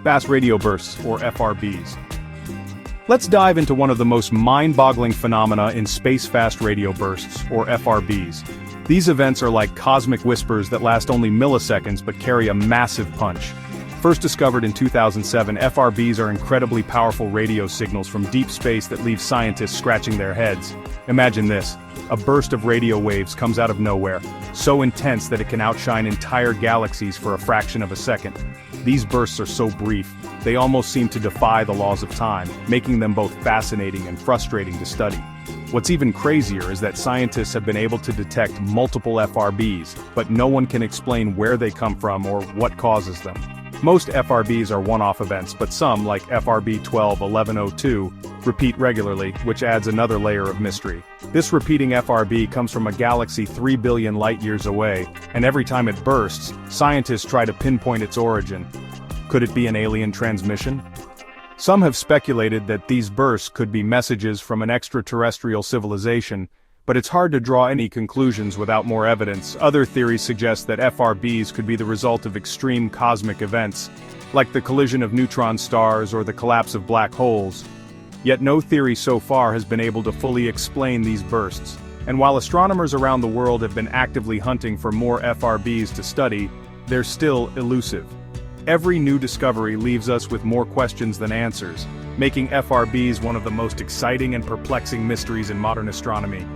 fast radio bursts, or FRBs. Let's dive into one of the most mind-boggling phenomena in space-fast radio bursts, or FRBs. These events are like cosmic whispers that last only milliseconds but carry a massive punch. First discovered in 2007, FRBs are incredibly powerful radio signals from deep space that leave scientists scratching their heads. Imagine this. A burst of radio waves comes out of nowhere, so intense that it can outshine entire galaxies for a fraction of a second. These bursts are so brief, they almost seem to defy the laws of time, making them both fascinating and frustrating to study. What's even crazier is that scientists have been able to detect multiple FRBs, but no one can explain where they come from or what causes them. Most FRBs are one-off events, but some, like FRB 121102, repeat regularly, which adds another layer of mystery. This repeating FRB comes from a galaxy 3 billion light-years away, and every time it bursts, scientists try to pinpoint its origin. Could it be an alien transmission? Some have speculated that these bursts could be messages from an extraterrestrial civilization, but it's hard to draw any conclusions without more evidence. Other theories suggest that FRBs could be the result of extreme cosmic events, like the collision of neutron stars or the collapse of black holes. Yet no theory so far has been able to fully explain these bursts. And while astronomers around the world have been actively hunting for more FRBs to study, they're still elusive. Every new discovery leaves us with more questions than answers, making FRBs one of the most exciting and perplexing mysteries in modern astronomy.